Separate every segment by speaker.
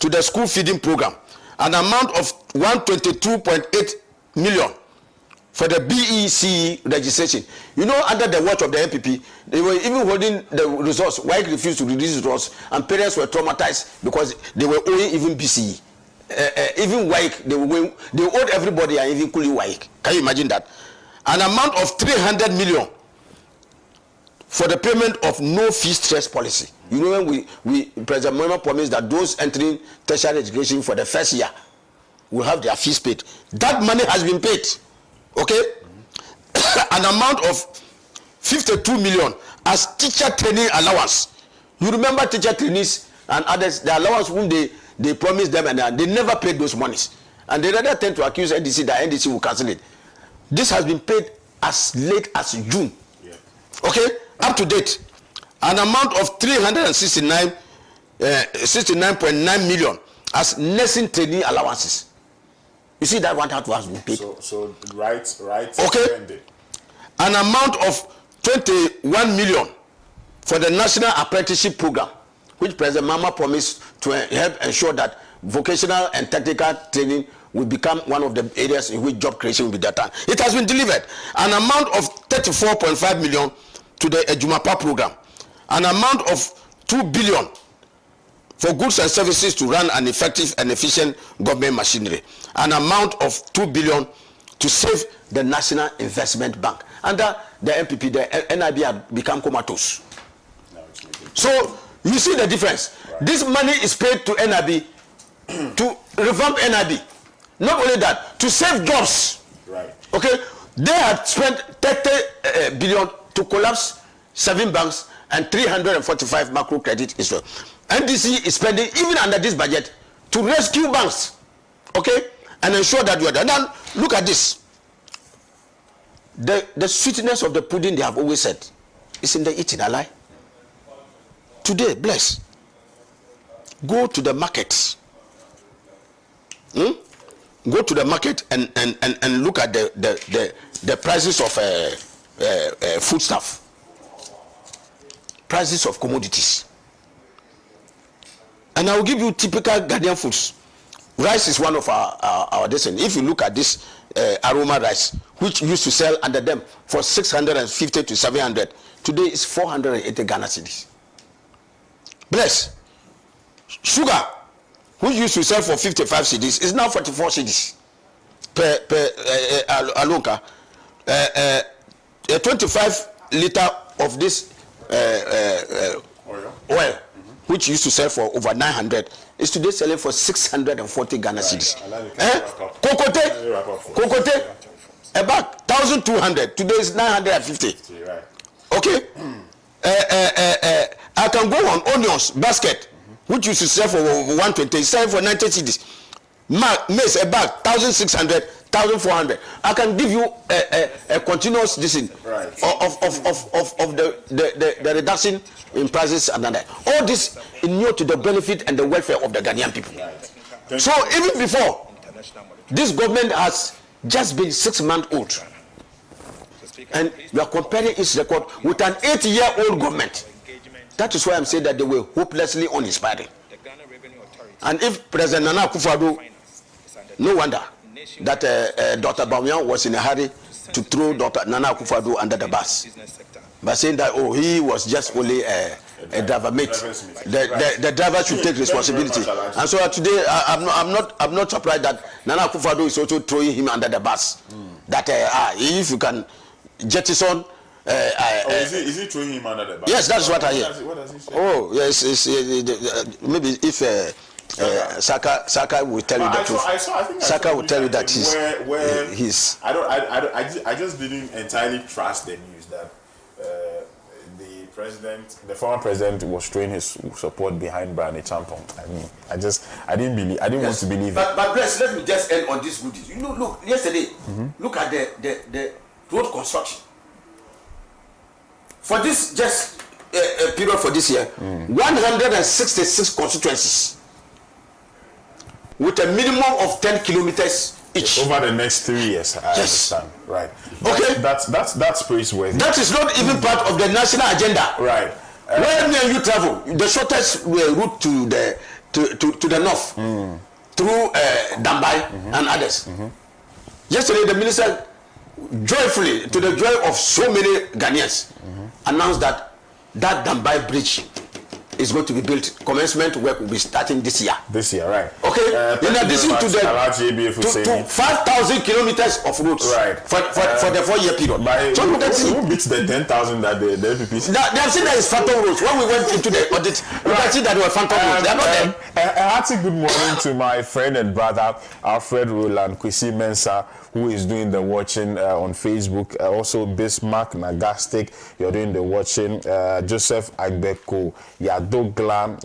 Speaker 1: to the school feeding program, an amount of 122.8 million for the BEC registration. You know, under the watch of the NPP, they were even holding the results. Why refused to release results, and parents were traumatized because they were owing even BCE. Even WAEC, they owed everybody, and even Kuli WAEC. Can you imagine that? An amount of 300 million for the payment of no fee stress policy. You know, when President Mohamed promised that those entering tertiary education for the first year will have their fees paid. That money has been paid. Okay? An amount of 52 million as teacher training allowance. You remember teacher trainees and others, the allowance whom they promised them, and they never paid those monies. And they rather tend to accuse NDC that NDC will cancel it. This has been paid as late as June. Yeah. Okay? Up to date. An amount of 69.9 million as nursing training allowances. You see that one has been paid.
Speaker 2: So right.
Speaker 1: Okay.
Speaker 2: Spending.
Speaker 1: An amount of 21 million for the National Apprenticeship Program, which President Mama promised to help ensure that vocational and technical training will become one of the areas in which job creation will be done. It has been delivered. An amount of 34.5 million to the Ejumapa program. An amount of 2 billion for goods and services to run an effective and efficient government machinery. An amount of 2 billion to save the National Investment Bank. Under the NPP, the NIB had become comatose. So you see the difference. Right. This money is paid to NIB to revamp NIB. Not only that, to save jobs. Right. Okay, they had spent 30 billion to collapse 7 banks and 345 macro credit institutions. NDC is spending, even under this budget, to rescue banks, okay, and ensure that you are done. Now, look at this. The sweetness of the pudding, they have always said, is in the eating, a lie. Today, bless. Go to the markets. Go to the market and look at the prices of foodstuff, prices of commodities. And I will give you typical Ghanaian foods. Rice is one of our destiny. If you look at this aroma rice, which used to sell under them for 650 to 700, today is 480 Ghana cedis. Bless. Sugar, which used to sell for 55 cedis, is now 44 cedis per alonka. A 25 liter of this oil, which used to sell for over 900, is today selling for 640 Ghana cedis. Cocote, about 1,200. Today is 950. Okay. I can go on onions basket, which used to sell for 120, sell for 90 cedis. Maize a bag 1,600, 1,400. I can give you a continuous decision of the reduction in prices and that. All this inure to the benefit and the welfare of the Ghanaian people. Right. So even before, this government has just been 6 months old, and we are comparing its record with an 8-year-old government. That is why I'm saying that they were hopelessly uninspiring. And if President Nana Akufo-Addo, no wonder that Dr. Bawumia was in a hurry to throw Dr. Nana Akufo-Addo under the bus by saying that, oh, he was just only a driver mate. The driver should take responsibility. And so today, I'm not surprised that Nana Akufo-Addo is also throwing him under the bus. That if you can jettison.
Speaker 2: Is he throwing him under the bus?
Speaker 1: Yes, that's what I hear.
Speaker 2: What does he say?
Speaker 1: Oh, yes, maybe if Saka will tell you the truth. Saka will tell you that he's.
Speaker 2: I just didn't entirely trust the news that the former president was throwing his support behind Brian Champong. I mean, I didn't want to believe it.
Speaker 1: But Bless, let me just end on this goodies. You know, look, yesterday, look at the road construction. For this just period for this year, 166 constituencies with a minimum of 10 kilometers each.
Speaker 2: Over the next 3 years, I understand. Right. Okay. That's praiseworthy.
Speaker 1: That is not even part of the national agenda.
Speaker 2: Right.
Speaker 1: When me and you travel, the shortest route to to the north through Dambai and others. Yesterday, the minister joyfully, to the joy of so many Ghanaians, announced that Dambai bridge is going to be built. Commencement work will be starting this year.
Speaker 2: This year, right?
Speaker 1: Okay. In addition to the 5,000 kilometers of roads,
Speaker 2: right,
Speaker 1: for the 4-year period.
Speaker 2: So who beats the 10,000 that the NPP?
Speaker 1: They have seen that it's phantom roads. When we went into the audit, you can see that they were phantom roads. They are not there.
Speaker 2: A hearty good morning to my friend and brother Alfred Roland Kwesi Mensah, who is doing the watching on Facebook. Also Bismarck Nagastic, you're doing the watching. Joseph Agbeko, Yadogla,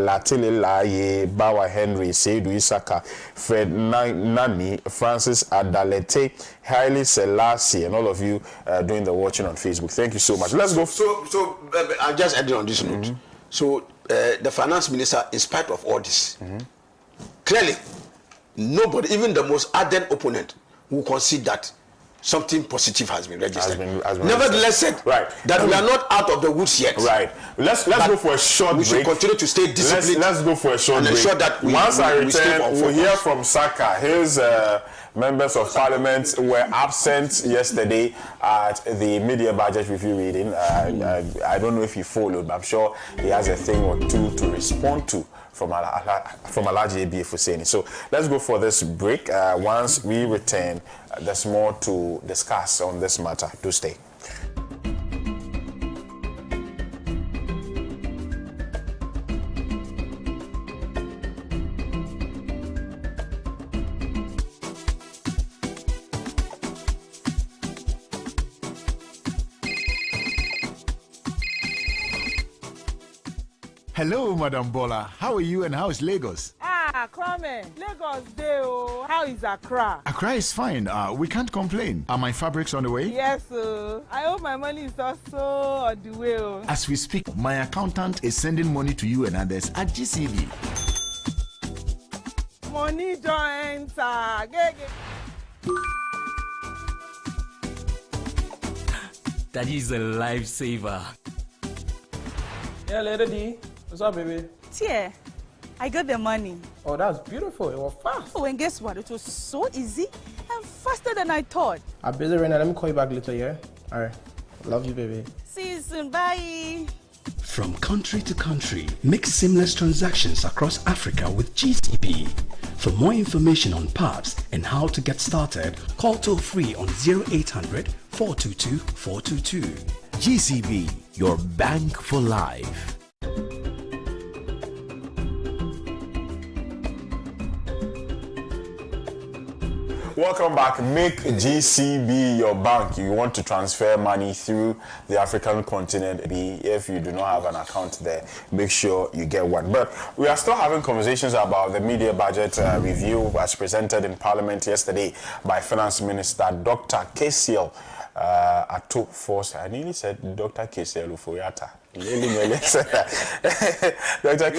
Speaker 2: Latile Laye, Bawa Henry, Seidu Isaka, Fred Nani, Francis Adalete, Haile Selassie, and all of you doing the watching on Facebook. Thank you so much. Let's go.
Speaker 1: So I'll just add on this note. So the finance minister, in spite of all this, clearly nobody, even the most ardent opponent, will concede that something positive has been registered. Nevertheless, said that we are not out of the woods yet.
Speaker 2: Right. Let's go for a short break.
Speaker 1: We should continue to stay disciplined.
Speaker 2: Let's go for a short break.
Speaker 1: Ensure that
Speaker 2: once I return, we'll hear from Saka. His members of parliament were absent yesterday at the media budget review reading. I don't know if he followed, but I'm sure he has a thing or two to respond to from Alhaji ABA Husseini. So let's go for this break. Once we return, there's more to discuss on this matter. Do stay.
Speaker 3: Hello, Madam Bola. How are you and how is Lagos?
Speaker 4: Kwame, Lagos day. How is Accra?
Speaker 3: Accra is fine. We can't complain. Are my fabrics on the way?
Speaker 4: Yes, I hope my money is also on the way.
Speaker 3: As we speak, my accountant is sending money to you and others at GCB.
Speaker 4: Money joins.
Speaker 5: That is a lifesaver.
Speaker 6: Yeah, Lady D. What's up, baby?
Speaker 7: Tia, I got the money.
Speaker 6: Oh, that's beautiful. It was fast.
Speaker 7: Oh, and guess what? It was so easy and faster than I thought.
Speaker 6: I'm busy right now. Let me call you back later, yeah? All right. Love you, baby.
Speaker 7: See you soon. Bye.
Speaker 8: From country to country, make seamless transactions across Africa with GCB. For more information on PABs and how to get started, call toll free on 0800 422 422.
Speaker 9: GCB, your bank for life.
Speaker 2: Welcome back. Make GCB your bank. You want to transfer money through the African continent. If you do not have an account there, make sure you get one. But we are still having conversations about the media budget review as presented in Parliament yesterday by Finance Minister Dr. Kesiel Ato Force. I nearly said Dr. Kesiel Uforiata. Dr. Kesiel. Dr.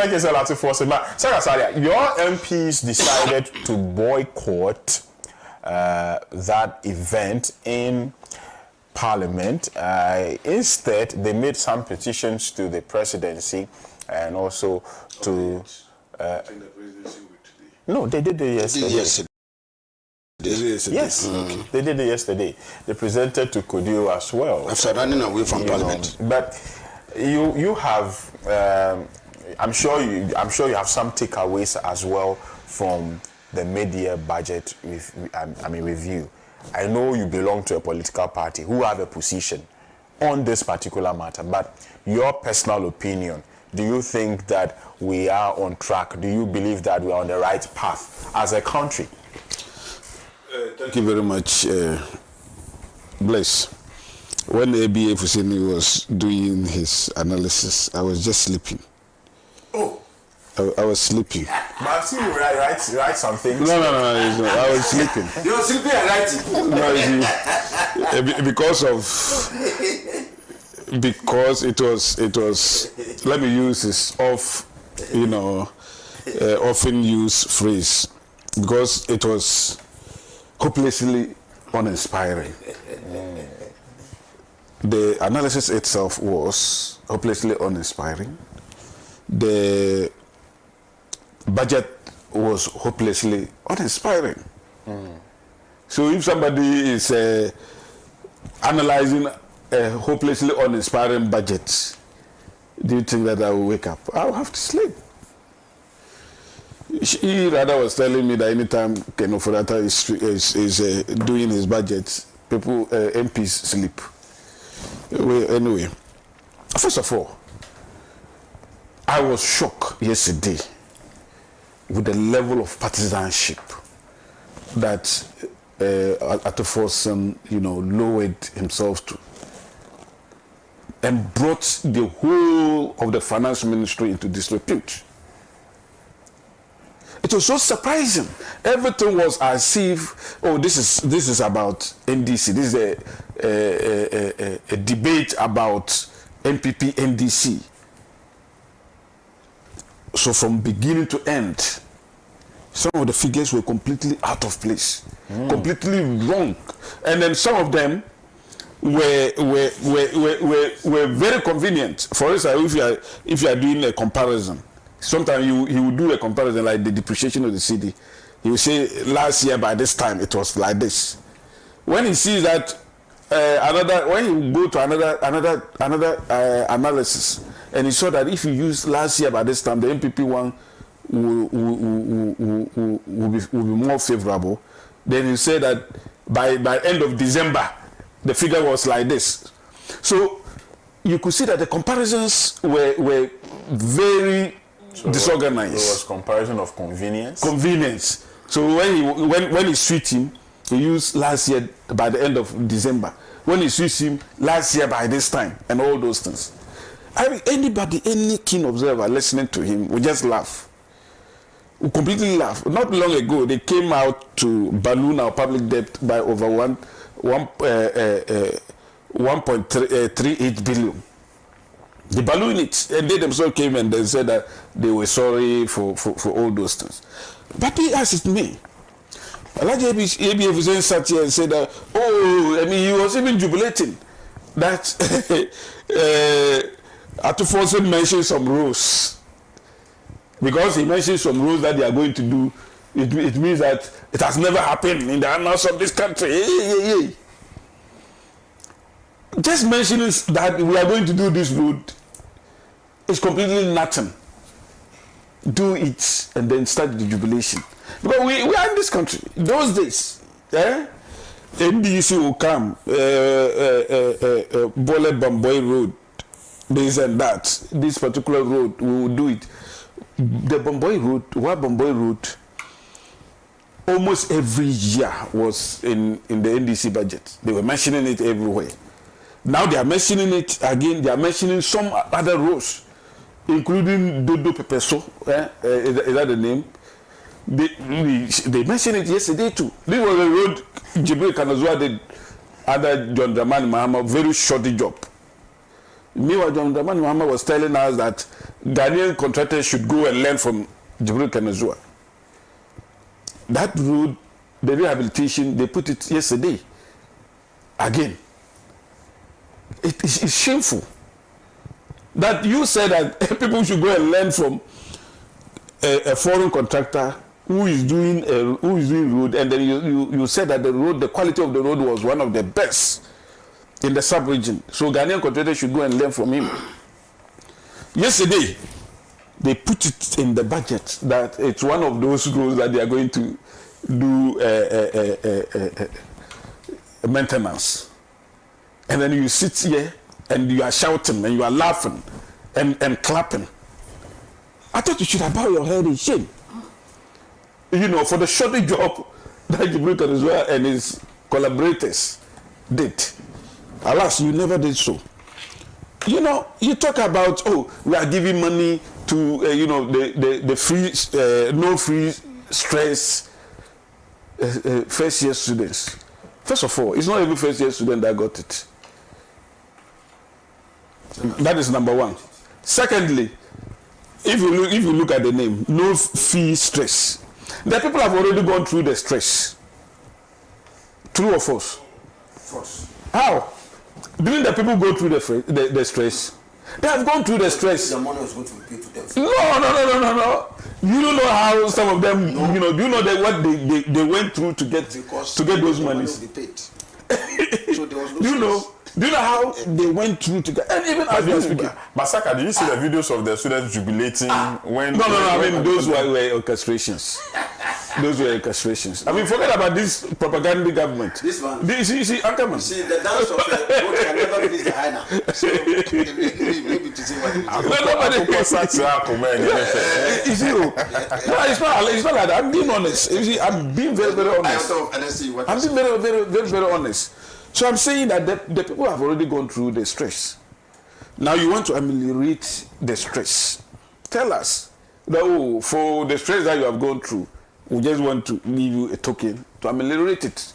Speaker 2: Kesiel Ato Force. But Sarah Salia, your MPs decided to boycott that event in Parliament. Instead, they made some petitions to the presidency and also to. No, they did it yesterday. Yes, they did it yesterday. They presented to Kodio as well.
Speaker 1: After running away from Parliament.
Speaker 2: But you have, I'm sure you have some takeaways as well from the media budget review. I know you belong to a political party who have a position on this particular matter, but your personal opinion, do you think that we are on track? Do you believe that we are on the right path as a country?
Speaker 10: Thank you very much, Bless. When ABA Husseini was doing his analysis, I was just sleeping.
Speaker 2: Oh.
Speaker 10: I was sleeping.
Speaker 2: But I've seen you write some things.
Speaker 10: No, I was sleeping.
Speaker 1: You were sleeping and writing?
Speaker 10: No, because it was, let me use this often used phrase, because it was hopelessly uninspiring. The analysis itself was hopelessly uninspiring. the budget was hopelessly uninspiring. So if somebody is analyzing a hopelessly uninspiring budget, do you think that I will wake up? I will have to sleep. He rather was telling me that anytime Ken Ofori-Atta is doing his budget, people, MPs sleep. Well, anyway, first of all, I was shocked yesterday with the level of partisanship that Attoforsen, lowered himself to, and brought the whole of the finance ministry into disrepute. It was so surprising. Everything was as if, this is about NDC. This is a debate about MPP NDC. So from beginning to end, some of the figures were completely out of place, completely wrong, and then some of them were very convenient. For instance, if you are doing a comparison, sometimes he will do a comparison like the depreciation of the cedi. He will say last year by this time it was like this. When he sees that when you go to another analysis, and he saw that if you use last year by this time, the MPP one will be more favorable. Then he said that by end of December, the figure was like this. So you could see that the comparisons were very disorganized.
Speaker 2: It was comparison of convenience.
Speaker 10: Convenience. So when he switched him, he used last year by the end of December. When he switched him last year by this time, and all those things. I mean, anybody, any keen observer listening to him will just laugh. Will completely laugh. Not long ago, they came out to balloon our public debt by over 1.38 billion. They ballooned it, and they themselves came and they said that they were sorry for all those things. But be as it may, Alhaji ABF Hussein sat here and said that, he was even jubilating that Attoforsen mentioned some rules. Because he mentioned some rules that they are going to do, it means that it has never happened in the annals of this country. Just mentioning that we are going to do this road is completely nothing. Do it and then start the jubilation. Because we are in this country. Those days, NDC will come, Bole Bamboy Road, this and that. This particular road, we will do it. The Bamboy Road, almost every year was in the NDC budget. They were mentioning it everywhere. Now they are mentioning it again. They are mentioning some other roads, including Dodo Pepeso. Is that the name? They mentioned it yesterday too. This was a road Jibril Kanazua did under John Dramani Mahama, very short job. Meanwhile, John Dramani Mahama was telling us that Ghanaian contractors should go and learn from Jibril Kanazua. That road, the rehabilitation, they put it yesterday. Again. It's shameful that you said that people should go and learn from a foreign contractor who is doing road, and then you said that the quality of the road was one of the best in the sub-region. So Ghanaian contractors should go and learn from him. Yesterday, they put it in the budget that it's one of those roads that they are going to do maintenance. And then you sit here and you are shouting and you are laughing and clapping. I thought you should have bowed your head in shame. For the shorty job that Jibril Kanazua and his collaborators did. Alas, you never did so. You talk about, we are giving money to, the free, no free stress first year students. First of all, it's not every first year student that got it. That is number one. Secondly, if you look at the name, no fee stress. The people have already gone through the stress. True or false? False. How? Didn't the people go through the stress? They have gone through the stress.
Speaker 1: The money was going to be paid to them.
Speaker 10: No. You don't know how some of them, you know, do you know that what they went through to get those monies?
Speaker 1: Money paid. So there was no
Speaker 10: Do you know how they went through to get, and even as we are speaking.
Speaker 2: Masaka, did you see the videos of the students jubilating when?
Speaker 10: No. I mean, those were orchestrations. Those were orchestrations. I mean, forget about this propaganda government.
Speaker 1: This one.
Speaker 10: See, Ankerman.
Speaker 1: See, the dance of the vote can never release the high now. So maybe to see what it is.
Speaker 10: You see, no, it's not like that. I'm being honest. You see, I'm being very, very honest. I'm being very, very, very, very honest. So I'm saying that the people have already gone through the stress. Now you want to ameliorate the stress. Tell us that, for the stress that you have gone through, we just want to give you a token to ameliorate it.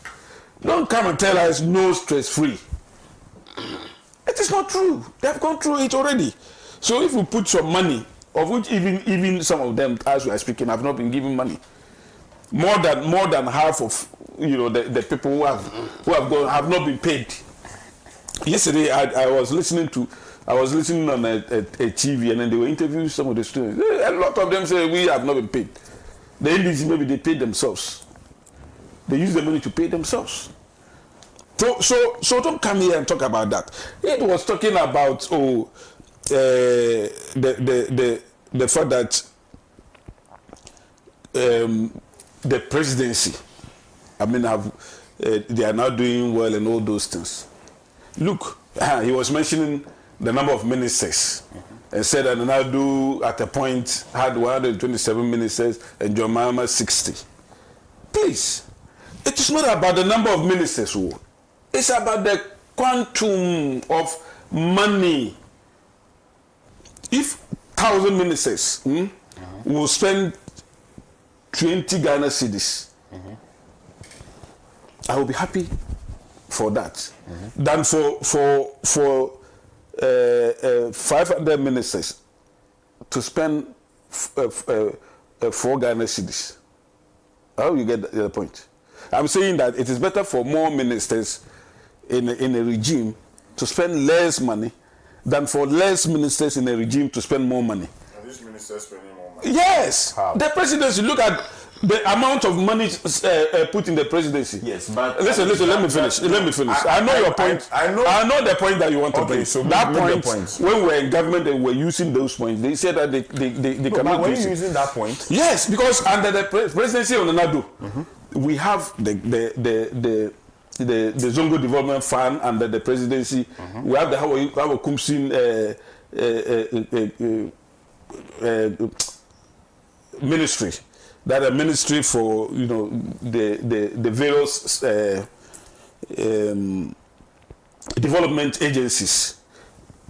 Speaker 10: Don't come and tell us no stress free. It is not true. They have gone through it already. So if we put some money, of which even some of them, as we are speaking, have not been given money, more than half of the people who have not been paid. Yesterday I was listening on a TV, and then they were interviewing some of the students. A lot of them say we have not been paid. The NDC, maybe they paid themselves. They use the money to pay themselves. So don't come here and talk about that. It was talking about the fact that the presidency, I mean, they are now doing well and all those things. Look, he was mentioning the number of ministers and said that Nadu at a point had 127 ministers and John Mahama 60. Please, it is not about the number of ministers. It's about the quantum of money. If 1,000 ministers will spend 20 Ghana cedis, I will be happy for that. Than for 500 ministers to spend 4 Ghana cedis. How you get the point? I'm saying that it is better for more ministers in a regime to spend less money than for less ministers in a regime to spend more money.
Speaker 2: Are these ministers spending more money?
Speaker 10: Yes.
Speaker 2: How?
Speaker 10: The presidency, look at the amount of money put in the presidency.
Speaker 2: Yes, but
Speaker 10: listen. Let me finish. I know your point. I know the point that you want to bring.
Speaker 2: So
Speaker 10: that
Speaker 2: point,
Speaker 10: when we were in government and we were using those points, they said that they cannot.
Speaker 2: Were you using that point?
Speaker 10: Yes, because under the presidency of Nadu, we have the Zongo Development Fund under the presidency. We have the Hawa Kumsin ministry. That a ministry for the various development agencies.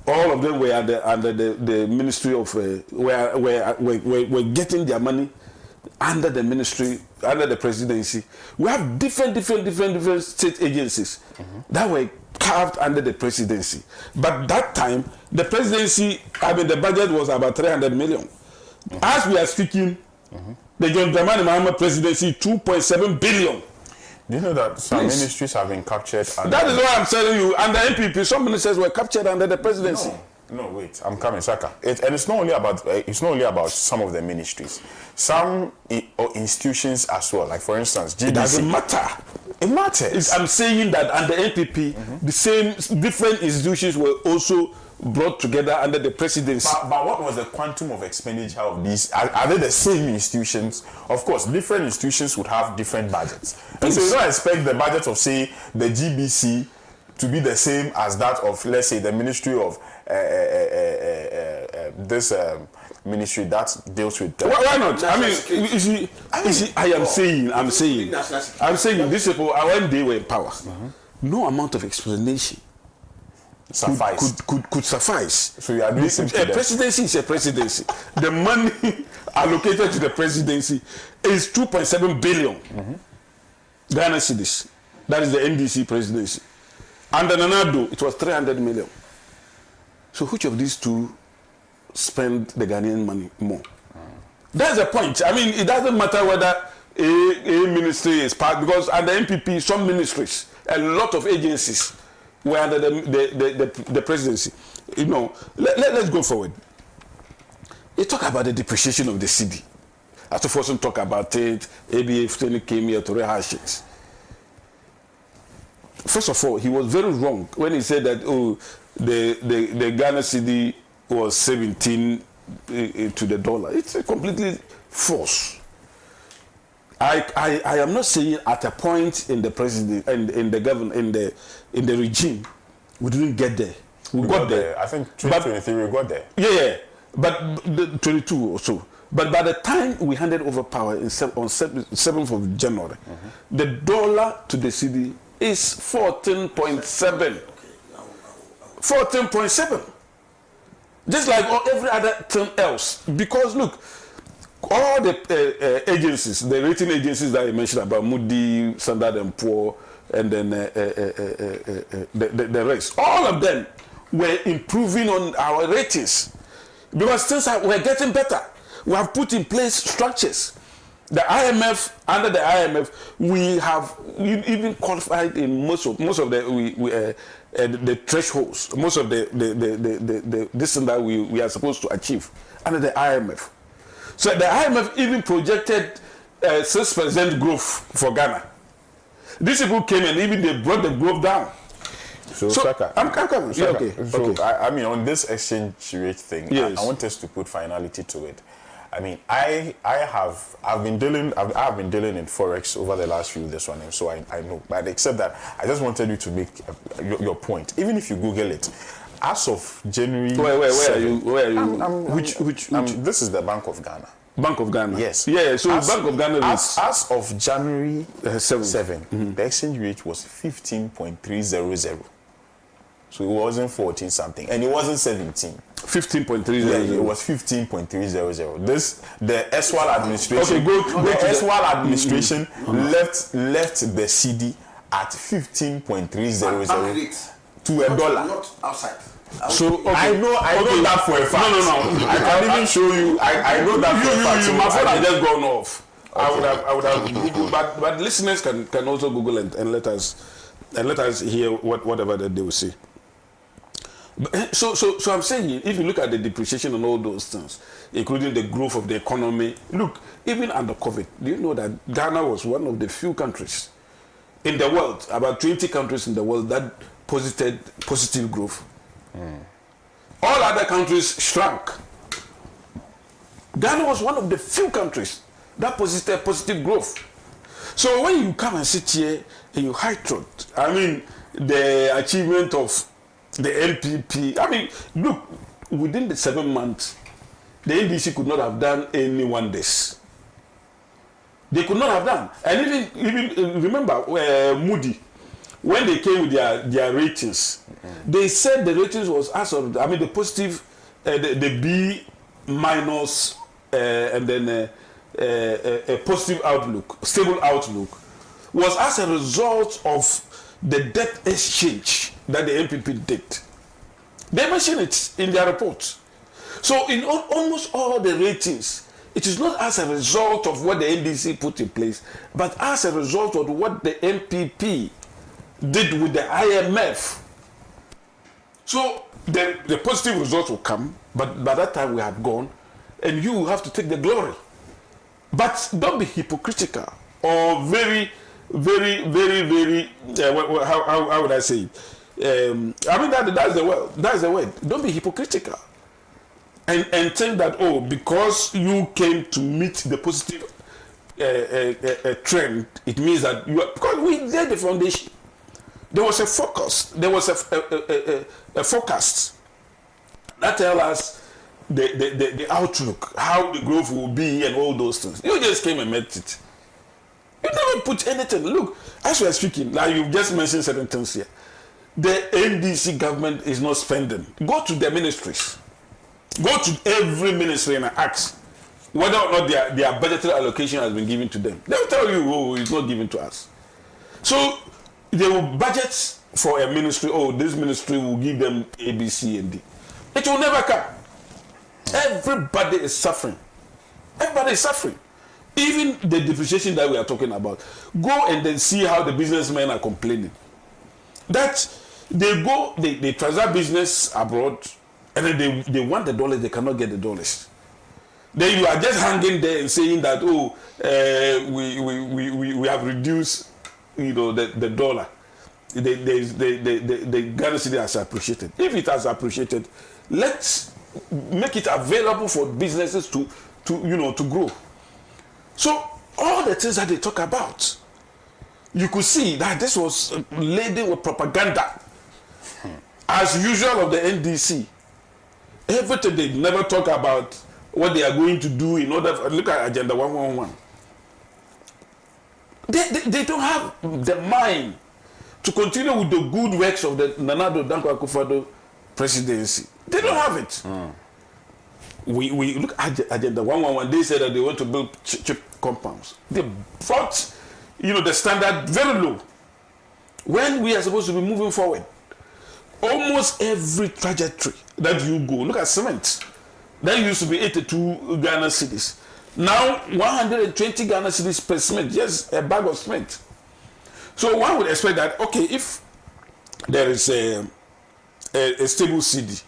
Speaker 10: All of them were under the ministry of were getting their money under the ministry, under the presidency. We have different state agencies that were carved under the presidency. But that time, the presidency, the budget was about 300 million. As we are speaking, the John Dramani Mahama presidency, 2.7 billion.
Speaker 2: Do you know that some ministries have been captured?
Speaker 10: That is why I'm telling you, under NPP, some ministers were captured under the presidency.
Speaker 2: No, wait, I'm coming, Saka. And it's not only about some of the ministries, some institutions as well. Like for instance, GDC. It
Speaker 10: doesn't matter.
Speaker 2: It matters.
Speaker 10: I'm saying that under NPP, the same different institutions were also brought together under the presidency.
Speaker 2: But what was the quantum of expenditure of these? Are they the same institutions? Of course, different institutions would have different budgets. And so you don't expect the budget of, say, the GBC to be the same as that of, let's say, the Ministry of this ministry that deals with.
Speaker 10: Why not? I mean, I'm saying, these people, when they were in power, no amount of explanation could suffice.
Speaker 2: So you are
Speaker 10: a presidency is a presidency. The money allocated to the presidency is 2.7 billion Ghana cedis. That is the NDC presidency. Under Nanado, it was 300 million. So which of these two spend the Ghanaian money more? That's the point. I mean, it doesn't matter whether a ministry is part, because under NPP, some ministries, a lot of agencies were under the presidency. you know, let's go forward. You talk about the depreciation of the cedi. As if Fosun talk about it, ABA came here to rehash it. First of all, he was very wrong when he said that the Ghana cedi was 17 to the dollar. It's a completely false. I am not saying at a point in the president and in the government in the regime we didn't get there. We got there.
Speaker 2: I think 2023 we got there.
Speaker 10: Yeah, but the 22 or so. But by the time we handed over power on 7th of January, the dollar to the cedi is 14.7. 14.7. Just like every other thing else. Because look, all the agencies, the rating agencies that I mentioned about Moody, Standard & Poor, and then the rest, all of them were improving on our ratings. Because things were getting better. We have put in place structures. The IMF, under the IMF, we have even qualified in most of the thresholds, most of the this thing that we are supposed to achieve under the IMF. So the IMF even projected 6% growth for Ghana. These people came and even they brought the growth down.
Speaker 2: So Saka,
Speaker 10: I'm coming.
Speaker 2: Saka,
Speaker 10: Okay.
Speaker 2: So
Speaker 10: Okay.
Speaker 2: I mean, on this exchange rate thing,
Speaker 10: yes.
Speaker 2: I want us to put finality to it. I mean, I've been dealing in forex over the last few days, so I know. But except that, I just wanted you to make your point. Even if you Google it, as of January.
Speaker 10: Where are you? Which?
Speaker 2: This is the Bank of Ghana.
Speaker 10: Bank of Ghana.
Speaker 2: Yes.
Speaker 10: Yeah. So Bank of Ghana is
Speaker 2: as of January
Speaker 10: 7.
Speaker 2: The exchange rate was 15.300. So it wasn't 14 something, and it wasn't 17.
Speaker 10: 15.300.
Speaker 2: Yeah, it was 15.300. This the Eswal administration.
Speaker 10: Okay, go
Speaker 2: the
Speaker 10: to
Speaker 2: Eswal administration left the cedi at 15.300 to $1.
Speaker 1: Not outside.
Speaker 10: So okay.
Speaker 2: I know that for a fact.
Speaker 10: No.
Speaker 2: I can even show you. I know that for a fact.
Speaker 10: My phone has just gone off.
Speaker 2: Okay.
Speaker 10: I would have Googled, but listeners can also Google and let us hear whatever that they will say. But, so I'm saying, if you look at the depreciation and all those things, including the growth of the economy, look, even under COVID, do you know that Ghana was one of the few countries in the world, about 20 countries in the world that posited positive growth. All other countries shrank. Ghana was one of the few countries that posited positive growth. So when you come and sit here and you high-trot, I mean, the achievement of the NPP, I mean, look, within the 7 months, the NDC could not have done any wonders. They could not have done. And even remember, Moody, when they came with their ratings, they said the ratings was as of, I mean, the positive, the B minus, and then a positive outlook, stable outlook, was as a result of the debt exchange that the NPP did. They mention it in their report. So in almost all the ratings, it is not as a result of what the NDC put in place, but as a result of what the NPP did with the IMF. So the positive results will come, but by that time we had gone, and you have to take the glory. But don't be hypocritical or very, very, very, very. How would I say it? I mean that's the word. That's the word. Don't be hypocritical, and think that because you came to meet the positive trend, it means that you are, because we laid the foundation. There was a focus. There was a forecast that tell us the outlook, how the growth will be, and all those things. You just came and met it. You never put anything. Look, as we are speaking, now you've just mentioned certain things here. The NDC government is not spending. Go to the ministries. Go to every ministry and ask whether or not their budgetary allocation has been given to them. They'll tell you, it's not given to us. So they will budget for a ministry. This ministry will give them A, B, C, and D. It will never come. Everybody is suffering. Everybody is suffering. Even the depreciation that we are talking about. Go and then see how the businessmen are complaining. That they transact business abroad And then they want the dollars, they cannot get the dollars. Then you are just hanging there and saying that, oh, we have reduced, the dollar. The Ghana cedi has appreciated. If it has appreciated, let's make it available for businesses to grow. So all the things that they talk about, you could see that this was laden with propaganda, as usual of the NDC. Everything, they never talk about what they are going to do in order to look at Agenda 111. They don't have the mind to continue with the good works of the Nana Addo Dankwa Akufo-Addo presidency. They don't have it. We look at Agenda 111. They said that they want to build cheap compounds. They brought, the standard very low. When we are supposed to be moving forward, almost every trajectory that you go, look at cement. That used to be 82 Ghana cedis. Now 120 Ghana cedis per cement, just a bag of cement. So one would expect that, okay, if there is a stable cedi,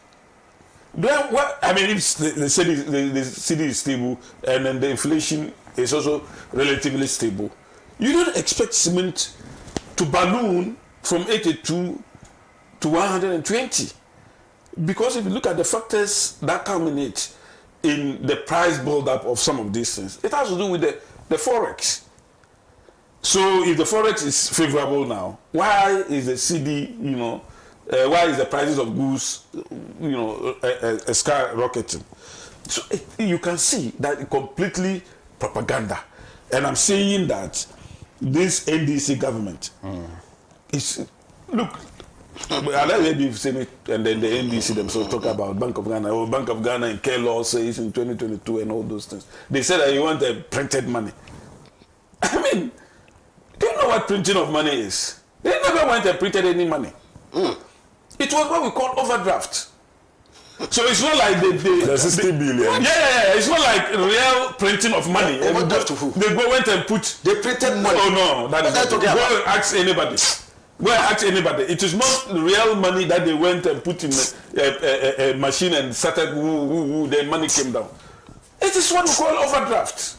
Speaker 10: then what? I mean, if the cedi is stable and then the inflation is also relatively stable, you don't expect cement to balloon from 82 to 120. Because if you look at the factors that culminate in the price build-up of some of these things, it has to do with the forex. So if the forex is favorable now, why is the cedi, why is the prices of goods, skyrocketing? So you can see that it completely propaganda. And I'm saying that this NDC government is, look, I like maybe you've seen it, and then the NDC themselves talk about Bank of Ghana. Oh, Bank of Ghana in K-Law says in 2022 and all those things. They said that you want printed money. I mean, do you know what printing of money is? They never went and printed any money. It was what we call overdraft. So it's not like
Speaker 2: the 60 billion.
Speaker 10: Yeah. It's not like real printing of money.
Speaker 1: Overdraft to who?
Speaker 10: They went and put.
Speaker 1: They printed money.
Speaker 10: Oh no, that is not. Go and ask anybody. Go and ask anybody. It is not real money that they went and put in a machine and started. The money came down. It is what we call overdraft.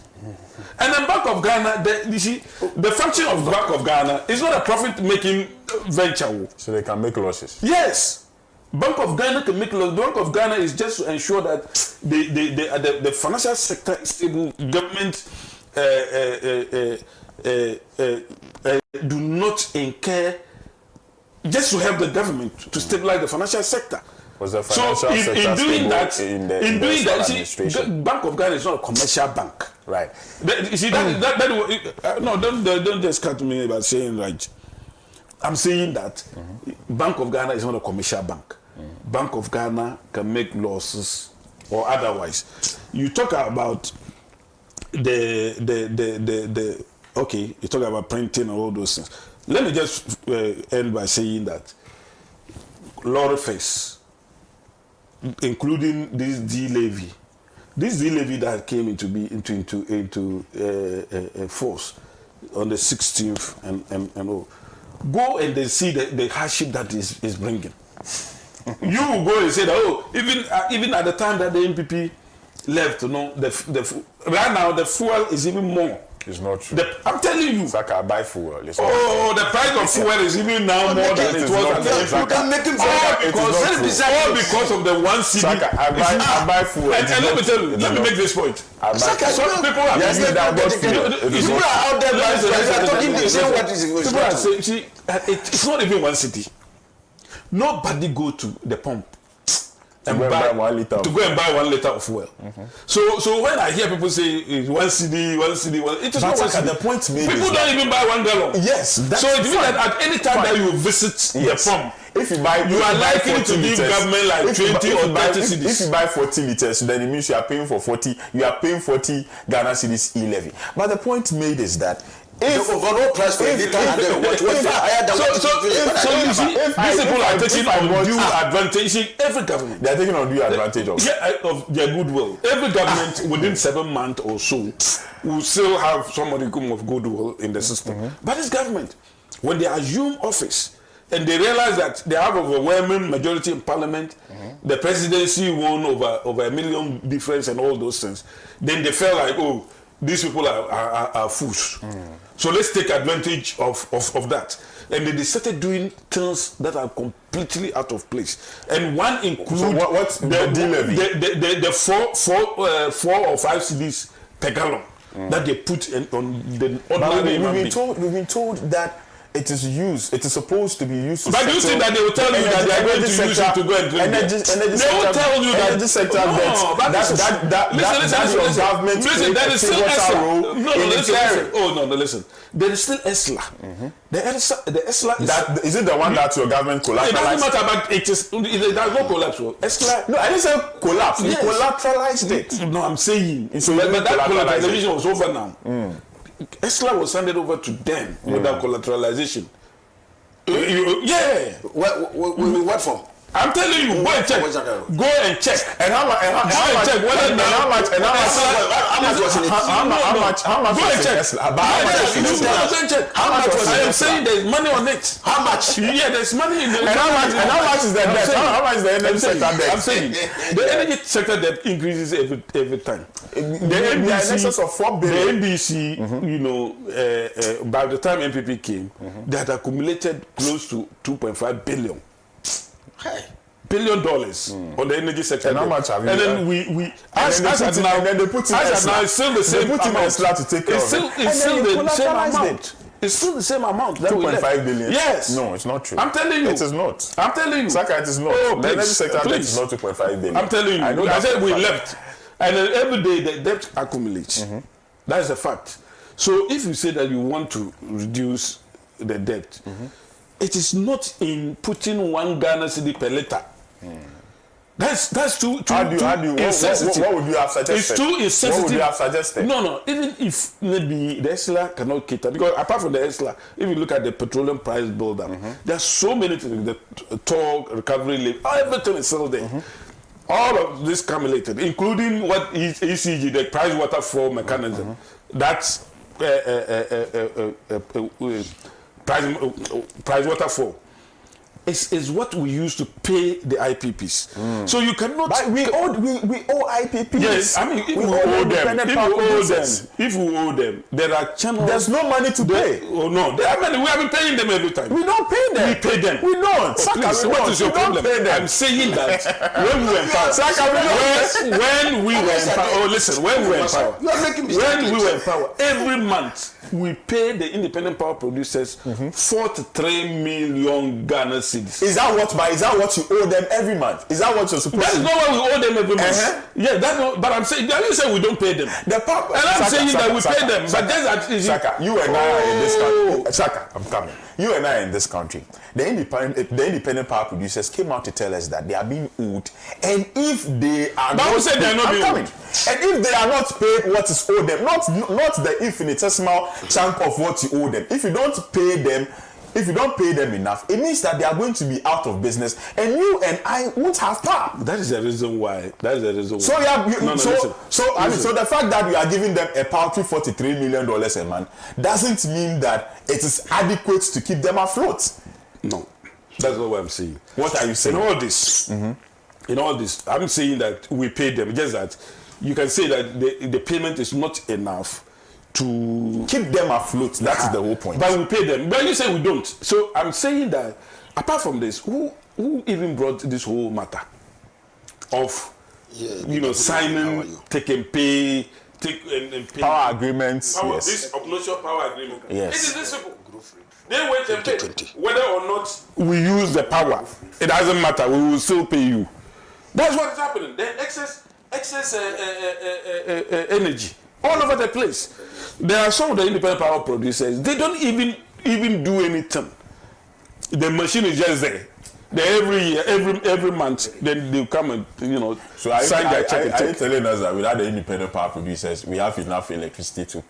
Speaker 10: And then Bank of Ghana, you see, the function of Bank of Ghana is not a profit-making venture.
Speaker 2: So they can make losses.
Speaker 10: Yes, Bank of Ghana can make losses. Bank of Ghana is just to ensure that the financial sector is stable. Government do not incur, just to help the government to stabilize the financial sector.
Speaker 2: Was the financial sector
Speaker 10: in doing that,
Speaker 2: see,
Speaker 10: Bank of Ghana is not a commercial bank.
Speaker 2: Right.
Speaker 10: You see, no, don't just cut me by saying right. I'm saying that Bank of Ghana is not a commercial bank. Bank of Ghana can make losses or otherwise. You talk about okay, you talk about printing and all those things. Let me just end by saying that lorry fares, including this D-levy. This D-levy that came into force on the 16th and all. Go and then see the hardship that is bringing. You will go and say that, even at the time that the MPP left, right now the fuel is even more.
Speaker 2: It's not true.
Speaker 10: I'm telling you.
Speaker 2: Saka, buy fuel.
Speaker 10: The price of fuel is even now more than it was.
Speaker 1: You can make him
Speaker 10: all because of the one city.
Speaker 2: Saka, I buy fuel.
Speaker 10: And let me tell you, let me make this point. Some people are
Speaker 1: out there talking, saying what is
Speaker 10: people are saying, it's not even one city. Nobody go to the pump and buy 1 liter to go and buy 1 liter of fuel. So when I hear people say it's one city, it is not one city.
Speaker 2: The point made
Speaker 10: people don't even buy 1 gallon.
Speaker 2: Yes, that's
Speaker 10: so it means that at any time that you visit the pump,
Speaker 2: if you buy,
Speaker 10: you are likely to give government like 20 or 30 cedis.
Speaker 2: If you buy 40 liters, then it means you are paying for 40. You are paying 40 Ghana cedis e-levy. But the point made is that if
Speaker 1: the overall price for a liter was higher than
Speaker 10: you see, these people are taking undue advantage. Every government,
Speaker 2: they are taking undue advantage
Speaker 10: of their goodwill. Every government within 7 months or so will still have some modicum of goodwill in the system. But this government, when they assume office, and they realize that they have overwhelming majority in parliament, the presidency won over $1 million difference and all those things, then they felt like, oh, these people are fools. So let's take advantage of that. And they started doing things that are completely out of place. And one includes
Speaker 2: what's the deal?
Speaker 10: The 4 or 5 cedis per gallon that they put on the ordinary human being.
Speaker 2: We've been told that it is supposed to be used to
Speaker 10: but you think that they will tell you that they are going to use it to go and drink
Speaker 2: energy
Speaker 10: they will tell you that
Speaker 2: energy sector
Speaker 10: no,
Speaker 2: that's your government
Speaker 10: listen, there is still ESLA.
Speaker 2: Listen.
Speaker 10: There is still ESLA. The ESLA
Speaker 2: is it the one that your government collateralized?
Speaker 10: It doesn't matter, but it does not collapse. ESLA.
Speaker 2: No, I didn't say collapse. You collateralized it.
Speaker 10: No, I'm saying.
Speaker 2: So
Speaker 10: but that collateralization was over now. ESLA was handed over to them without collateralization. Yeah.
Speaker 1: What for?
Speaker 10: I'm telling you, go and check. Go and check.
Speaker 2: And how much was it? How much
Speaker 10: go and check. How much was it? I am saying there's money on it.
Speaker 1: How much?
Speaker 10: Yeah, there's money in the.
Speaker 2: And how much is the debt? How much is the energy sector debt?
Speaker 10: I'm saying the energy sector debt increases every time.
Speaker 2: The NBC, in excess of 4 billion.
Speaker 10: The NBC, by the time MPP came, they had accumulated close to $2.5 billion. $1 billion on the energy sector.
Speaker 2: And how much have you?
Speaker 10: And then we as now
Speaker 2: they put in
Speaker 10: it's still the same amount.
Speaker 2: To take care
Speaker 10: it's still the same amount. It's still the same amount.
Speaker 2: 2.5 billion.
Speaker 10: Yes.
Speaker 2: No, it's not true.
Speaker 10: I'm telling you.
Speaker 2: It is not.
Speaker 10: I'm telling you.
Speaker 2: Saka, it is not.
Speaker 10: Oh,
Speaker 2: the energy sector debt is not 2.5 billion.
Speaker 10: I'm telling you. I said we left. And then every day the debt accumulates. That is a fact. So if you say that you want to reduce the debt, it is not in putting 1 Ghana cedi per liter. That's too insensitive.
Speaker 2: What would you have suggested?
Speaker 10: It's too insensitive.
Speaker 2: What would you have suggested?
Speaker 10: No. Even if maybe the ESLA cannot cater, because apart from the ESLA, if you look at the petroleum price build-up, there are so many things. The toll, recovery leave, everything is still there. All of this cumulated, including what is ECG, the price waterfall mechanism. That's price waterfall. Is what we use to pay the IPPs. So you cannot.
Speaker 2: But we owe IPPs.
Speaker 10: Yes, I mean if we owe them, there are channels.
Speaker 2: There's no money to pay.
Speaker 10: Oh no, there are money. We have been paying them every time.
Speaker 2: We don't pay them.
Speaker 10: We pay them.
Speaker 2: We don't.
Speaker 10: Please, what is your problem? I'm saying that when we were in power. When we were in power. Oh, listen. When we were in power. When we were in power, every month we pay the independent power producers 43 million Ghana cedis.
Speaker 2: Is that what you owe them every month? Is that what you're supposed
Speaker 10: to? That's not what we owe them every month. Yeah, that's not. But I'm saying, you say we don't pay them. And I'm saying that we pay them. But that's
Speaker 2: Saka, you and I are in this country. Saka, I'm coming. You and I are in this country. The independent power producers came out to tell us that they are being owed, and if they are not paid, and if they are not paid what is owed them, not the infinitesimal chunk of what you owe them. If you don't pay them enough, it means that they are going to be out of business, and you and I won't have power.
Speaker 10: That is the reason why.
Speaker 2: So so the fact that you are giving them a paltry $43 million a month doesn't mean that it is adequate to keep them afloat.
Speaker 10: No, that's not what I'm saying.
Speaker 2: What are you saying?
Speaker 10: In all this, I'm saying that we pay them. Just that you can say that the payment is not enough to
Speaker 2: keep them afloat. That's the whole point.
Speaker 10: But we pay them. But you say we don't. So I'm saying that apart from this, who even brought this whole matter of signing, take and pay, and pay
Speaker 2: power agreements? Yes.
Speaker 10: This obnoxious power agreement.
Speaker 2: Yes.
Speaker 10: It is this simple. They wait and pay. Whether or not we use the power, it doesn't matter. We will still pay you. That's what is happening. The excess energy all over the place. There are some of the independent power producers. They don't even do anything. The machine is just there. Every month, then they come and sign their check.
Speaker 2: Are you telling us that without the independent power producers, we have enough electricity to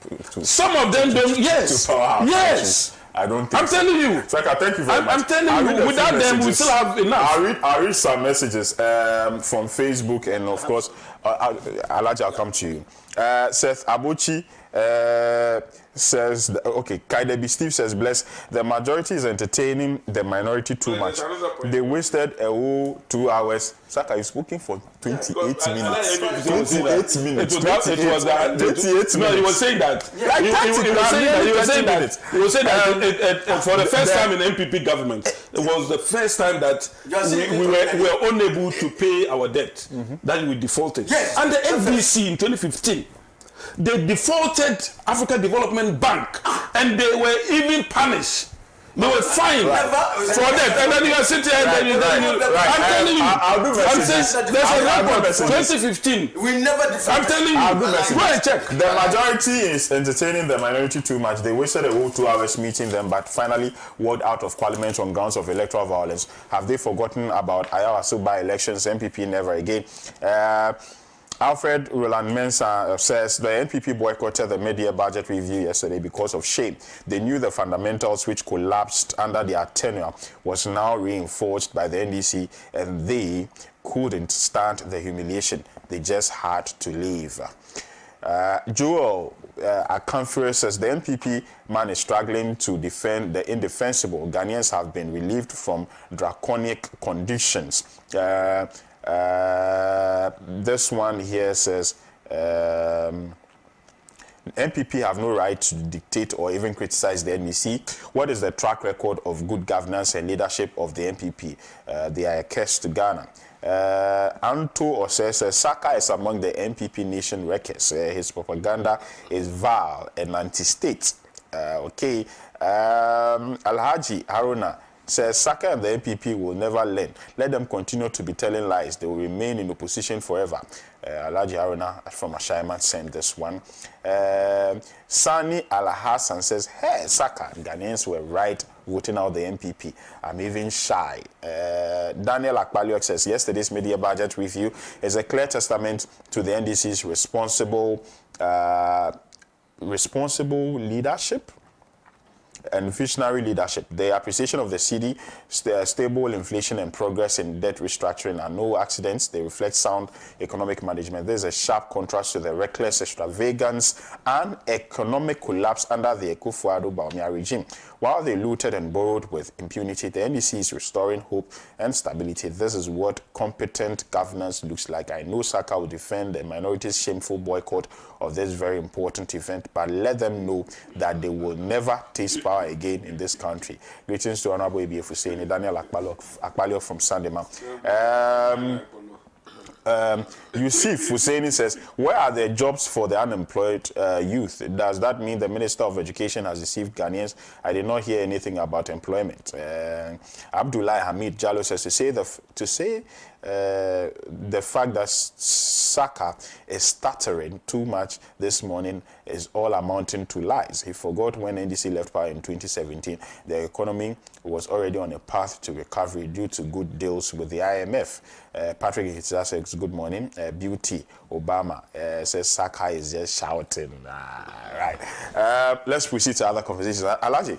Speaker 10: some of them don't? Yes.
Speaker 2: To power our
Speaker 10: yes.
Speaker 2: I don't think
Speaker 10: I'm telling you.
Speaker 2: Saka, thank you very much.
Speaker 10: I'm telling you, without them, we still have enough.
Speaker 2: I'll read some messages from Facebook, and of course, I'll come to you. Seth Abuchi says, okay, Kaidebi Steve says, bless, the majority is entertaining the minority too much. They wasted a whole 2 hours. Saka is speaking for 28 minutes. 28 minutes.
Speaker 10: It was 28 minutes. No, he was saying that. He was saying that for the first time in MPP government, it was the first time that we were unable to pay our debt, that we defaulted.
Speaker 1: Yes.
Speaker 10: And the FBC in 2015, they defaulted Africa Development Bank, and they were even punished. They were fined for that. And then you are sitting here and I'm telling you, I'm saying there's a record. 2015.
Speaker 1: We never defaulted.
Speaker 10: I'm telling you, go and check.
Speaker 2: The majority is entertaining the minority too much. They wasted a whole 2 hours meeting them, but finally walked out of parliament on grounds of electoral violence. Have they forgotten about Ayawaso by-elections? MPP never again. Alfred Roland Mensah says the NPP boycotted the mid-year budget review yesterday because of shame. They knew the fundamentals which collapsed under their tenure was now reinforced by the NDC, and they couldn't stand the humiliation. They just had to leave. Joel Akamfure says the NPP man is struggling to defend the indefensible. Ghanaians have been relieved from draconic conditions. This one here says NPP have no right to dictate or even criticize the NEC. What is the track record of good governance and leadership of the NPP? They are a curse to Ghana. Anto says Saka is among the NPP nation wreckers. His propaganda is vile and anti-state. Okay. Alhaji Haruna says Saka and the NPP will never learn. Let them continue to be telling lies. They will remain in opposition forever. Alhaji Haruna from Ashaiman sent this one. Sani Alhassan says, hey, Saka, Ghanaians were right voting out the NPP. I'm even shy. Daniel Akpaliok says, yesterday's media budget review is a clear testament to the NDC's responsible leadership and visionary leadership. The appreciation of the cedi, stable inflation and progress in debt restructuring are no accidents. They reflect sound economic management. There's a sharp contrast to the reckless extravagance and economic collapse under the Akufo-Addo regime. While they looted and borrowed with impunity, the NDC is restoring hope and stability. This is what competent governance looks like. I know Saka will defend the minorities' shameful boycott of this very important event, but let them know that they will never taste power again in this country. Greetings to Honorable ABF Hussein, Daniel Akpaliok from Sandema. Yusuf Husseini says, where are the jobs for the unemployed youth? Does that mean the Minister of Education has deceived Ghanaians? I did not hear anything about employment. Abdullah Hamid Jallo says, to say the fact that Saka is stuttering too much this morning is all amounting to lies. He forgot when NDC left power in 2017, the economy was already on a path to recovery due to good deals with the IMF. Patrick Hitza says, good morning. Beauty Obama says Saka is just shouting. Right. Let's proceed to other conversations. Alaji,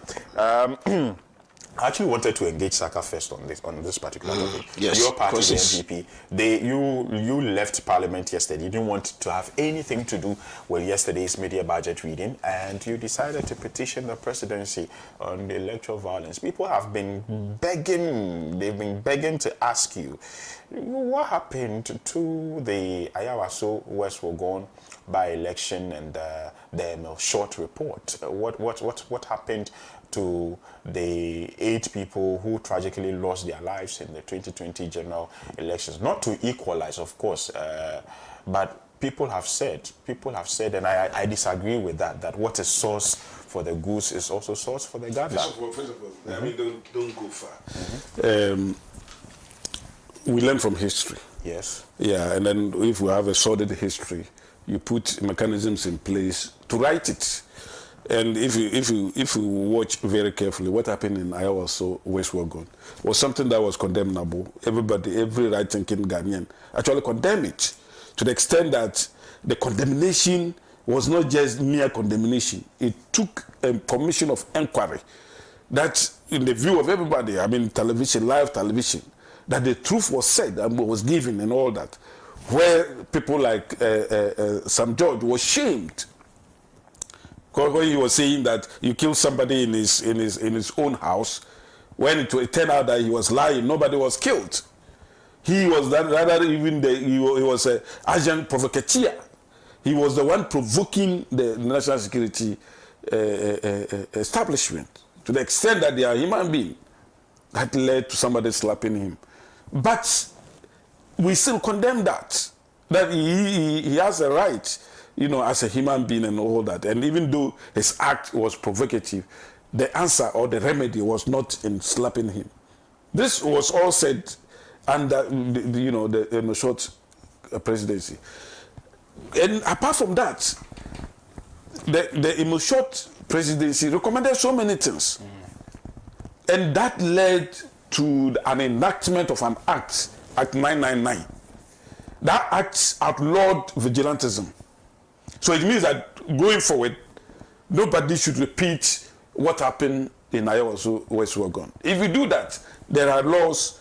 Speaker 2: I actually wanted to engage Saka first on this particular topic.
Speaker 1: Yes,
Speaker 2: your party, the NPP, you left Parliament yesterday. You didn't want to have anything to do with yesterday's media budget reading, and you decided to petition the presidency on the electoral violence. People have been begging. They've been begging to ask you, what happened to the Ayawaso West Wogon by-election and the ML short report? What happened to the 8 people who tragically lost their lives in the 2020 general elections? Not to equalize, of course, but people have said, and I disagree with that what is source for the goose is also source for the gander.
Speaker 10: First of all, I mean, don't go far. We learn from history.
Speaker 2: Yes.
Speaker 10: Yeah, and then if we have a sordid history, you put mechanisms in place to right it. And if you watch very carefully, what happened in Iowa, so West Wogon, was something that was condemnable. Every right-thinking Ghanaian actually condemned it, to the extent that the condemnation was not just mere condemnation. It took a commission of inquiry that in the view of everybody, I mean television, live television, that the truth was said and was given and all that, where people like Sam George was shamed. When he was saying that you killed somebody in his own house, when it turned out that he was lying, nobody was killed. He was rather even he was an agent provocateur. He was the one provoking the national security establishment to the extent that they are human being. That led to somebody slapping him. But we still condemn that he has a right, you know, as a human being and all that. And even though his act was provocative, the answer or the remedy was not in slapping him. This was all said under the short presidency. And apart from that, the short presidency recommended so many things. And that led to an enactment of an act, Act 999. That act outlawed vigilantism. So it means that going forward, nobody should repeat what happened in Ayawaso, West Wagon. If you do that, there are laws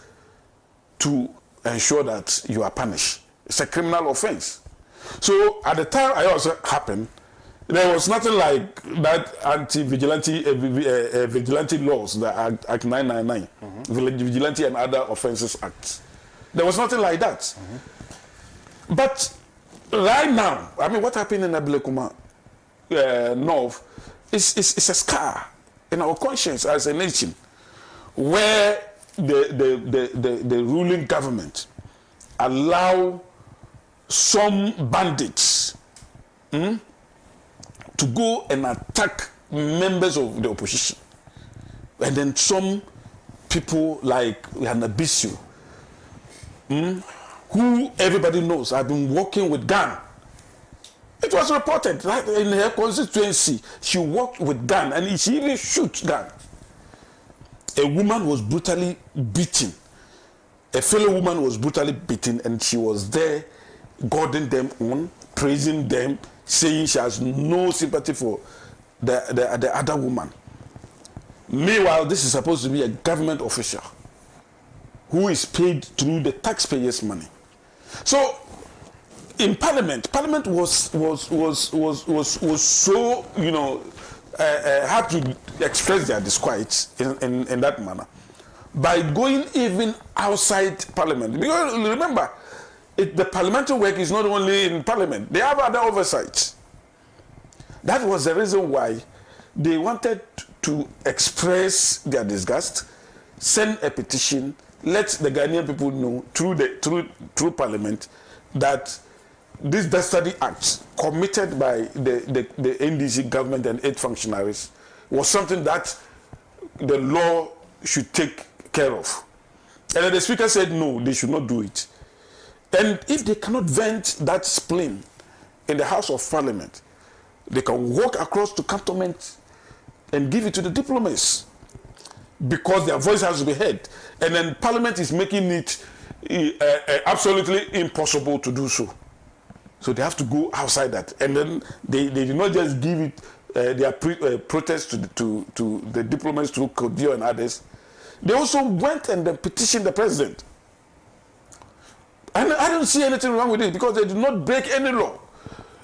Speaker 10: to ensure that you are punished. It's a criminal offense. So at the time Ayawaso happened, there was nothing like that anti-vigilante vigilante laws, the Act 999, Vigilante and Other Offences Acts. There was nothing like that. But right now, I mean, what happened in Ablekuma North is a scar in our conscience as a nation, where the ruling government allow some bandits to go and attack members of the opposition. And then some people like Yanabisio, who everybody knows have been working with gun. It was reported that in her constituency, she worked with gun and she even shoots gun. A woman was brutally beaten. A fellow woman was brutally beaten, and she was there guarding them on, praising them, saying she has no sympathy for the other woman. Meanwhile, this is supposed to be a government official who is paid through the taxpayers' money. So, in Parliament was so, you know, had to express their disquiet in that manner by going even outside Parliament. Because remember, the parliamentary work is not only in Parliament, they have other oversights. That was the reason why they wanted to express their disgust, send a petition, let the Ghanaian people know through Parliament that this dastardly act committed by the NDC government and 8 functionaries was something that the law should take care of. And then the Speaker said no, they should not do it. And if they cannot vent that spleen in the House of Parliament, they can walk across to cantonment and give it to the diplomats, because their voice has to be heard. And then Parliament is making it absolutely impossible to do so. So they have to go outside that. And then they do not just give it their protest to the diplomats through Kodio and others. They also went and then petitioned the president. And I don't see anything wrong with it, because they do not break any law.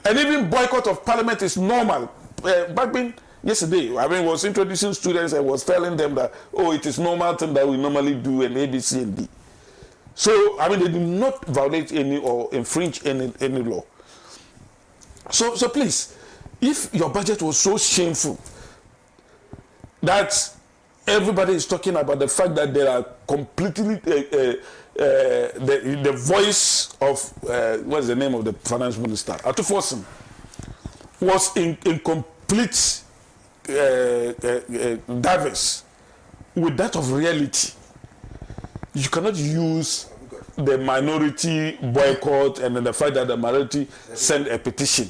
Speaker 10: And even boycott of Parliament is normal. Back yesterday, I mean, was introducing students and was telling them that, oh, it is normal thing that we normally do in A, B, C, and D. So, I mean, they do not violate any or infringe any law. So please, if your budget was so shameful that everybody is talking about the fact that there are completely the voice of what's the name of the finance minister, Atufosin, was in complete diverse with that of reality. You cannot use the minority boycott and then the fact that the minority sent a petition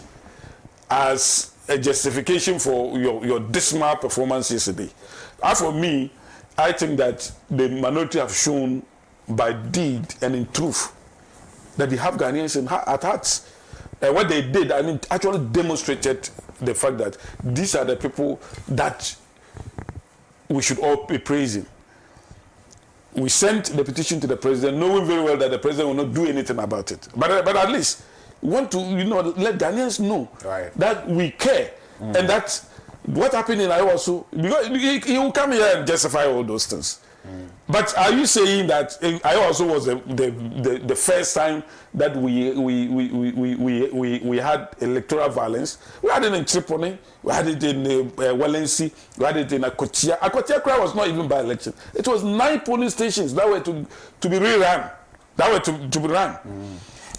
Speaker 10: as a justification for your dismal performance yesterday. As for me, I think that the minority have shown by deed and in truth that they have Ghanaians at heart. And what they did, I mean, actually demonstrated the fact that these are the people that we should all be praising. We sent the petition to the president, knowing very well that the president will not do anything about it. But at least we want to, let Ghanaians know that we care and that what happened in Iowa, because he will come here and justify all those things. But are you saying that Iowa was the first time that we had electoral violence? We had it in Tripoli, we had it in Walensee, we had it in Akotia. Akotia crowd was not even by election. It was 9 polling stations that were to be rerun, that were to be run.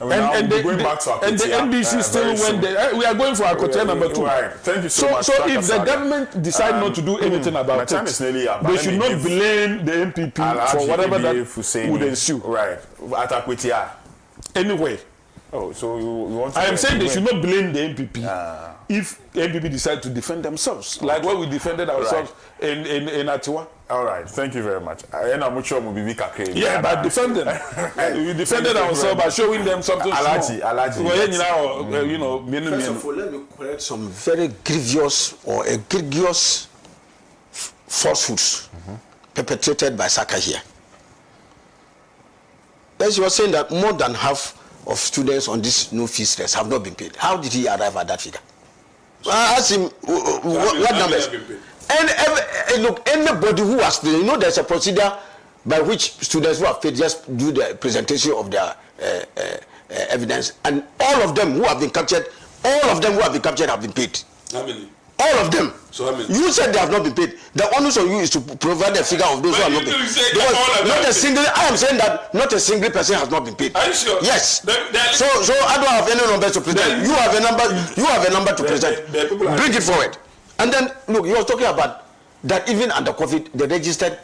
Speaker 10: And the NDC still went there. We are going for Akotia number 2.
Speaker 2: Right. Thank you so much.
Speaker 10: So if the government decide not to do anything about it, they should not blame the MPP for whatever that would ensue.
Speaker 2: Right. At Akotia.
Speaker 10: Anyway.
Speaker 2: Oh, so you want to...
Speaker 10: I am saying they should not blame the MPP if MPP decide to defend themselves, like what we defended ourselves in Atiwa.
Speaker 2: All right, thank you very much.
Speaker 10: Yeah, by defending. We defended ourselves by showing them something small.
Speaker 1: First of all, let me correct some very grievous or egregious falsehoods perpetrated by Saka here. As you were saying that more than half of students on this no fee stress have not been paid. How did he arrive at that figure? I asked him what numbers. And look, anybody who has paid, there's a procedure by which students who have paid just do the presentation of their evidence, and all of them who have been captured, have been paid.
Speaker 10: How many?
Speaker 1: All of them.
Speaker 10: So how many?
Speaker 1: You said they have not been paid. The onus on you is to provide the figure of those who have not been paid. Not a single. I am saying that not a single person has not been paid.
Speaker 10: Are you sure?
Speaker 1: Yes. So I don't have any numbers to present. You have a number. You have a number to present. Bring it forward. And then look, you were talking about that even under COVID, they registered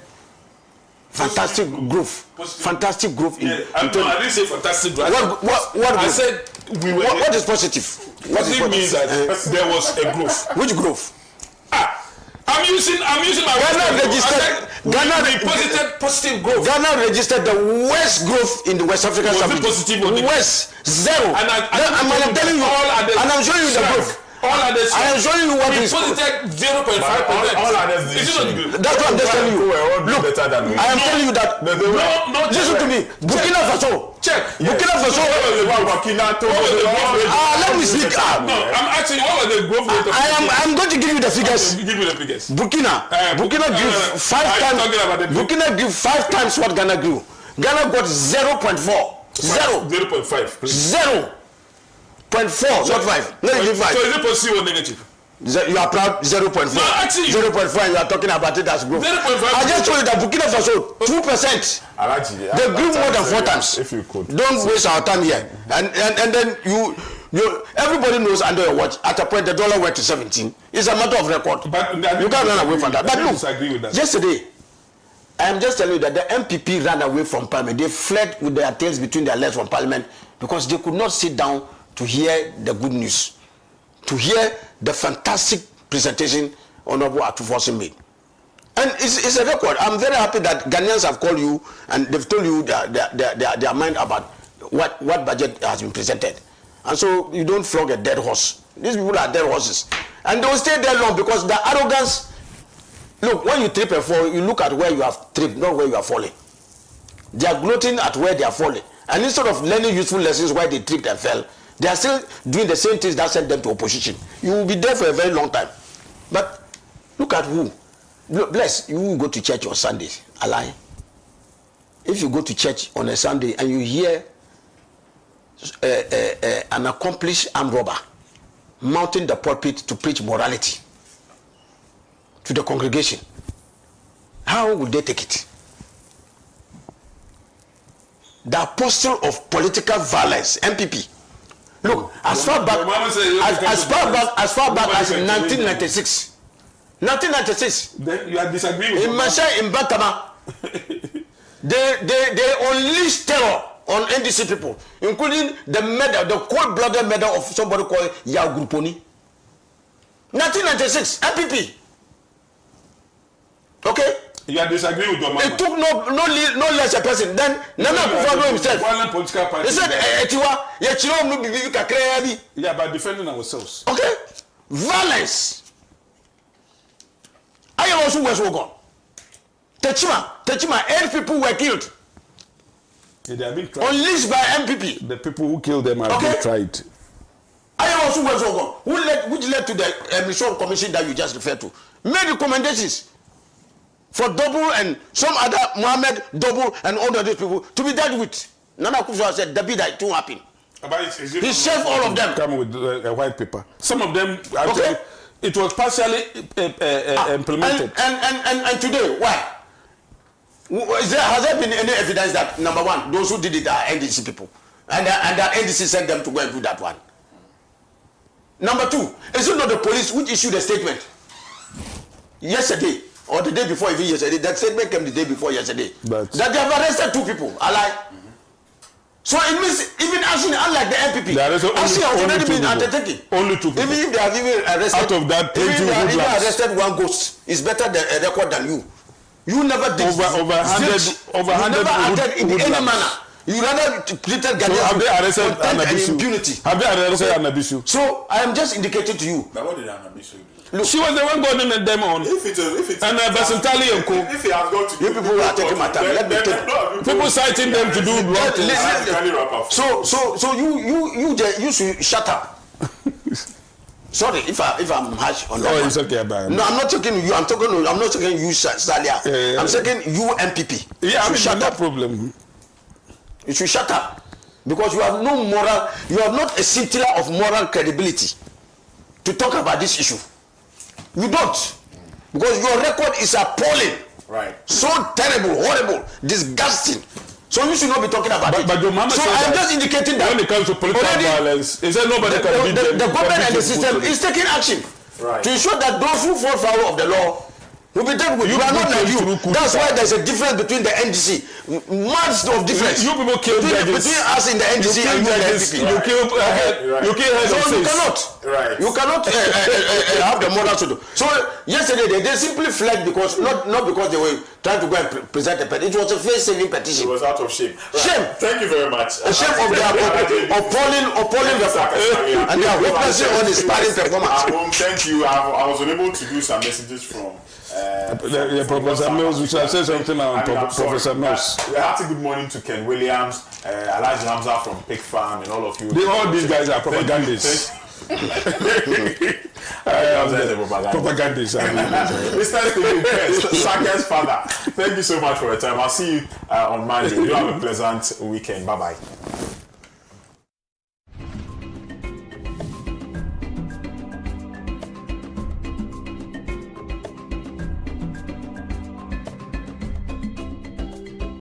Speaker 1: fantastic growth. Fantastic growth.
Speaker 10: I didn't say fantastic growth.
Speaker 1: What
Speaker 10: I said we were.
Speaker 1: What is positive?
Speaker 10: Positive means that there was a growth.
Speaker 1: Which growth?
Speaker 10: I'm using my
Speaker 1: Ghana registered.
Speaker 10: Ghana reported positive growth.
Speaker 1: Ghana registered the worst growth in the West African Sub-region.
Speaker 10: Positive or negative?
Speaker 1: Worst, zero.
Speaker 10: And I'm telling you,
Speaker 1: and I'm showing you the growth.
Speaker 10: All others.
Speaker 1: I am showing you what is.
Speaker 10: Positive 0.5%.
Speaker 2: All others.
Speaker 1: That's what I'm just telling you. Look, I am telling you that. No, listen to me. Burkina Faso.
Speaker 10: Check.
Speaker 1: Burkina Faso. Let me speak.
Speaker 10: No, I'm asking what was the growth rate of.
Speaker 1: I'm going to give you the figures.
Speaker 10: Give me the figures.
Speaker 1: Burkina grew 5 times. Burkina grew 5 times what Ghana grew. Ghana got 0.4. 0.4, not 5. Let me give 5.
Speaker 10: So is it positive or negative?
Speaker 1: You are proud 0.4.
Speaker 10: No, actually,
Speaker 1: 0.4 and you are talking about it as growth.
Speaker 10: 0.5.
Speaker 1: I just told you that Burkina Faso 2%. They grew more than 4 times.
Speaker 2: If you could.
Speaker 1: Don't waste our time here. And then you everybody knows under your watch at a point the dollar went to 17. It's a matter of record. But you can't run away from that. But look, yesterday I am just telling you that the MPP ran away from Parliament. They fled with their tails between their legs from Parliament because they could not sit down to hear the good news, to hear the fantastic presentation Honorable Atufosin made. And it's a record. I'm very happy that Ghanaians have called you and they've told you their mind about what budget has been presented. And so you don't flog a dead horse. These people are dead horses. And they will stay there long because the arrogance. Look, when you trip and fall, you look at where you have tripped, not where you are falling. They are gloating at where they are falling. And instead of learning useful lessons why they tripped and fell, they are still doing the same things that sent them to opposition. You will be there for a very long time. But look at who. Bless, you will go to church on Sundays. A lie. If you go to church on a Sunday and you hear an accomplished armed robber mounting the pulpit to preach morality to the congregation, how would they take it? The apostle of political violence, MPP. Look, as far back as 1996. 1996.
Speaker 10: Then you are disagreeing with
Speaker 1: in Masha in Bantama, they unleashed terror on NDC people, including the cold-blooded murder of somebody called Yagurponi. 1996, MPP. Okay?
Speaker 10: You are disagreeing with your man.
Speaker 1: It took no less a person. Then Nana Akufo-Addo himself.
Speaker 10: Violent political party.
Speaker 1: He said,
Speaker 10: yeah, by defending ourselves.
Speaker 1: Okay? Violence. I am also West Wogon. Techima, 8 people were killed.
Speaker 10: They have been tried.
Speaker 1: Unleashed by MPP.
Speaker 10: The people who killed them have been tried.
Speaker 1: Which led to the Electoral Commission that you just referred to, made recommendations for Double and some other Mohammed Double and all of these people to be dealt with. Nana Akufo said, "That it won't happen." He shaved all of them.
Speaker 10: Come with a white paper. Some of them actually, it was partially implemented.
Speaker 1: And today, why? Has there been any evidence that, number one, those who did it are NDC people, and the NDC sent them to go and do that one? Number two, is it not the police which issued a statement yesterday or the day before, even yesterday? That statement came the day before yesterday, that they have arrested 2 people alive. So it means even action, unlike the MPP, action has already been undertaken.
Speaker 10: Only 2 people.
Speaker 1: Even if they have even arrested,
Speaker 10: out of that,
Speaker 1: even if they have even arrested 1 ghost, it's better a record than you. You never did
Speaker 10: over 100
Speaker 1: never acted in any manner. You rather treated Ghanaians
Speaker 10: have they arrested
Speaker 1: and impunity.
Speaker 10: Have they arrested Anabisu?
Speaker 1: So I am just indicating to you.
Speaker 6: But what did Anabisu do?
Speaker 10: Look, she was the one going in them on.
Speaker 6: If it's
Speaker 10: and Basintali and Co.
Speaker 6: If he has gone to
Speaker 1: you people are taking my time. Let me take
Speaker 10: people citing them to do wrong things.
Speaker 1: So you should shut up. Sorry if I'm harsh on that.
Speaker 10: Oh, it's okay about
Speaker 1: no, I'm not talking to you. I'm not talking to you, Salia. I'm saying you MPP.
Speaker 10: Yeah, I mean,
Speaker 1: shut up.
Speaker 10: Problem.
Speaker 1: You should shut up because you have no moral. You have not a scintilla of moral credibility to talk about this issue. You don't, because your record is appalling.
Speaker 6: Right.
Speaker 1: So terrible, horrible, disgusting. So you should not be talking about it.
Speaker 10: But
Speaker 1: so I'm just indicating that
Speaker 10: when it comes to political violence, is there nobody can beat them?
Speaker 1: The government and the system is taking action to ensure that those who fall foul of the law will be dealt with. You are not like you. That's why there's a difference between the NDC. Months of difference.
Speaker 10: You people kill judges.
Speaker 1: Between us in the NDC and the NPP.
Speaker 10: You kill heads of
Speaker 1: states. You cannot have the moral to do. So yesterday they simply fled because not because they were trying to go and present a petition. It was a face-saving petition.
Speaker 6: It was out of shame.
Speaker 1: Shame.
Speaker 6: Thank you very much.
Speaker 1: A shame of their appalling record and their witnessing on inspiring performance.
Speaker 6: Thank you. I was unable to do some messages from
Speaker 10: Professor Mills. We shall say something on Professor Mills.
Speaker 6: Hearty good morning to Ken Williams, Elijah Hamza from Pig Farm, and all of you.
Speaker 10: All these guys are propagandists. Propagandists.
Speaker 6: Mr. Stephen Sackers' father. Thank you so much for your time. I'll see you on Monday. You have a pleasant weekend. Bye bye.